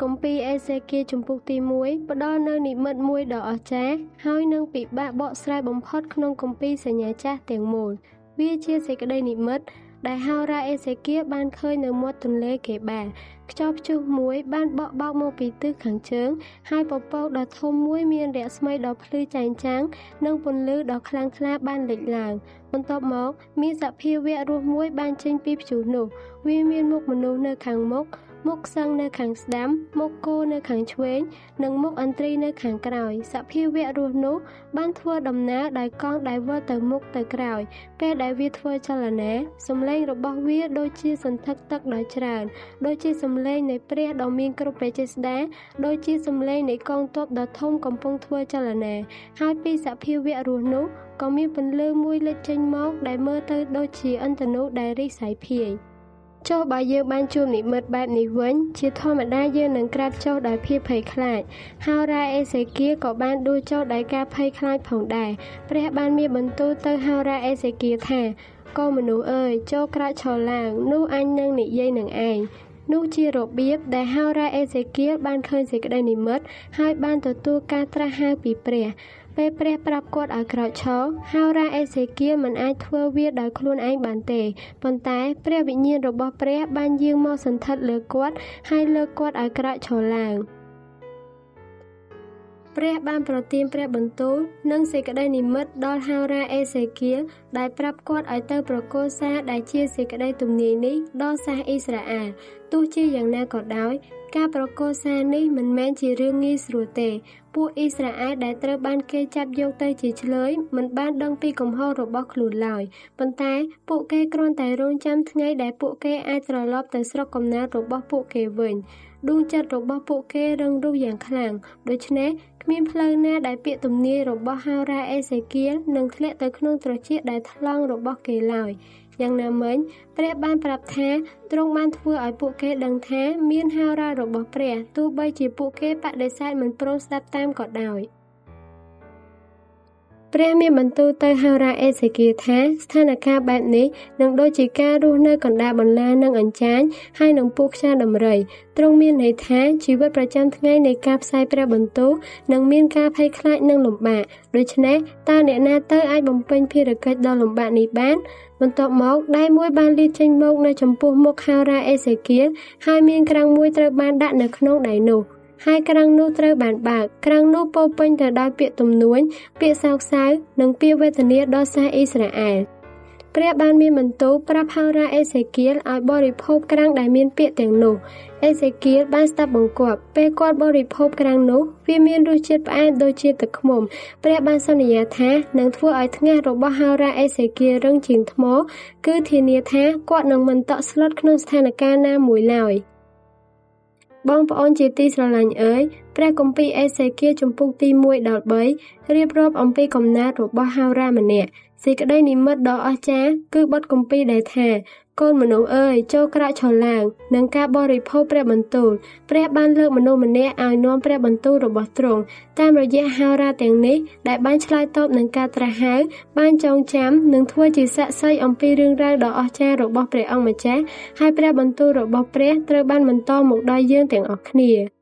គម្ពីរអេសេគៀលជំពូកទី1ផ្ដល់នូវនិមិត្តមួយដ៏អស្ចារ្យហើយនឹងពិបាកបកស្រាយបំផុតក្នុងគម្ពីរសញ្ញាចាស់ទាំងមូលវាជាសេចក្តីនិមិត្តដែលហោរាអេសេគៀលបានឃើញនៅមាត់ទន្លេកេបាខ្យល់ព្យុះមួយបានបក់បោកមកពីទិសខាងជើងហើយពពកដ៏ធំមួយមានរស្មីដ៏ភ្លឺចែងចាំងនិងពន្លឺដ៏ខ្លាំងក្លាបានលេចឡើងបន្ទាប់មកមានសភាវៈរស់មួយបានចេញពីព្យុះនោះវាមានមុខមនុស្សនៅខាងមុខមុខសឹងនៅខាងស្ដាំមុខគោនៅខាងឆ្វេងនិងមុខអន្ត្រីនៅខាងក្រោយសភាវៈរស់នោះបានធ្វើដំណើរដោយកង់ដែលវិលទៅមុខទៅក្រោយពេលដែលវាធ្វើចលនាសំឡេងរបស់វាដូចជាសន្ធឹកទឹកដ៏ច្រើនដូចជាសំឡេងនៃព្រះដ៏មានគ្រប់ព្រះចេស្តាដូចជាសំឡេងនៃកងទ័ពដ៏ធំកំពុងធ្វើចលនាហើយពីសភាវៈរស់នោះក៏មានពន្លឺមួយលេចចេញមកដែលមើលទៅដូចជាឥន្ទនុដែលរិះស័យភាយចុះបើយើងបានជួបនិមិត្តបែបនេះវិញជាធម្មតាយើងនឹងក្រាបចុះដោយភាពភ័យខ្លាចហោរាអេសេគៀលក៏បានដួលចុះដោយការភ័យខ្លាចផងដែរព្រះបានមានបន្ទូលទៅហោរាអេសេគៀលថាកូនមនុស្សអើយចូលក្រោកឈរឡើងនោះអញនឹងនិយាយនឹងឯងនោះជារបៀបដែលហោរាអេសេគៀលបានឃើញសេចក្តីនិមិត្តហើយបានទទួលការត្រាស់ហៅពីព្រះពេលព្រះប្រាប់គាត់ឲ្យក្រោកឈរហោរាអេសេគៀលមិនអាចធ្វើវាដោយខ្លួនឯងបានទេប៉ុន្តែព្រះវិញ្ញាណរបស់ព្រះបានយាងមកសន្ធិដ្ឋលើគាត់ហើយលើកគាត់ឲ្យក្រោកឈរឡើងព្រះបានប្រទានព្រះបន្ទូលនិងសេចក្តីនិមិត្តដល់ហោរាអេសេគៀលដែលប្រាប់គាត់ឲ្យទៅប្រគល់សារដែលជាសេចក្តីទំនាយនេះដល់សាសអ៊ីស្រាអែលទោះជាយ៉ាងណាក៏ដោយការប្រគល់សារនេះមិនមែនជារឿងងាយស្រួលទេពួកអ៊ីស្រាអែលដែលត្រូវបានគេចាប់យកទៅជាឆ្លើយមិនបានដឹងពីកំហុសរបស់ខ្លួនឡើយប៉ុន្តែពួកគេគ្រាន់តែរងចាំថ្ងៃដែលពួកគេអាចត្រឡប់ទៅស្រុកកំណើតរបស់ពួកគេវិញដួងចិត្តរបស់ពួកគេរឹងរូសយ៉ាងខ្លាំងដូច្នេះគ្មានផ្លូវណាដែលពាក្យទំនាយរបស់ហោរាអេសេគៀលនឹងធ្លាក់ទៅក្នុងត្រចៀកដែលថ្លង់របស់គេឡើយយ៉ាងណាមិញព្រះបានប្រាប់ថាទ្រង់បានធ្វើឲ្យពួកគេដឹងថាមានហោរារបស់ព្រះទោះបីជាពួកគេបដិសេធមិនព្រមស្ដាប់តាមក៏ដោយព្រះមានបន្ទូលទៅហោរាអេសេគៀលថាស្ថានភាពបែបនេះនឹងដូចជាការរស់នៅកណ្ដាលបន្លានិងអញ្ចាញហើយនឹងពូខ្យាដំរីទ្រង់មានន័យថាជីវិតប្រចាំថ្ងៃនៃការផ្សាយព្រះបន្ទូលនឹងមានការភ័យខ្លាចនិងលំបាកដូច្នេះតើអ្នកណាទៅអាចបំពេញភារកិច្ចដ៏លំបាកនេះបានបន្ទាប់មកដៃមួយបានលាតចេញមកនៅចំពោះមុខហោរាអេសេគៀលហើយមានក្រាំងមួយត្រូវបានដាក់នៅក្នុងដៃនោះហើយក្រាំងនោះត្រូវបានបើកក្រាំងនោះពោរពេញទៅដោយពាក្យទំនួញពាក្យសោកសៅនិងពាក្យវេទនាដល់សាសអ៊ីស្រាអែលព្រះបានមានបន្ទូលប្រាប់ហោរាអេសេគៀលឲ្យបរិភោគក្រាំងដែលមានពាក្យទាំងនោះអេសេគៀលបានស្ដាប់បង្គាប់ពេលគាត់បរិភោគក្រាំងនោះវាមានរសជាតិផ្អែមដូចជាទឹកឃ្មុំព្រះបានសន្យាថានឹងធ្វើឲ្យថ្ងាសរបស់ហោរាអេសេគៀលរឹងជាងថ្មគឺធានាថាគាត់នឹងមិនតក់ស្លុតក្នុងស្ថានភាពណាមួយឡើយបងប្អូនជាទីស្រឡាញ់អើយព្រះគម្ពីរអេសេគៀលជំពូកទី1ដល់3រៀបរាប់អំពីកំណើតរបស់ហោរាម្នាក់សេចក្តីនិមិត្តដ៏អស្ចារ្យគឺបទគម្ពីរដែលថាកូនមនុស្សអើយចូលក្រោកឈរឡើងនឹងការបរិភោគព្រះបន្ទូលព្រះបានលើកមនុស្សម្នាក់ឲ្យនាំព្រះបន្ទូលរបស់ទ្រង់តាមរយៈហោរាទាំងនេះដែលបានឆ្លើយតបនឹងការត្រាស់ហៅបានចងចាំនិងធ្វើជាសាក្សីអំពីរឿងរ៉ាវដ៏អស្ចារ្យរបស់ព្រះអង្គម្ចាស់ហើយព្រះបន្ទូលរបស់ព្រះត្រូវបានបន្តមកដល់យើងទាំងអស់គ្នា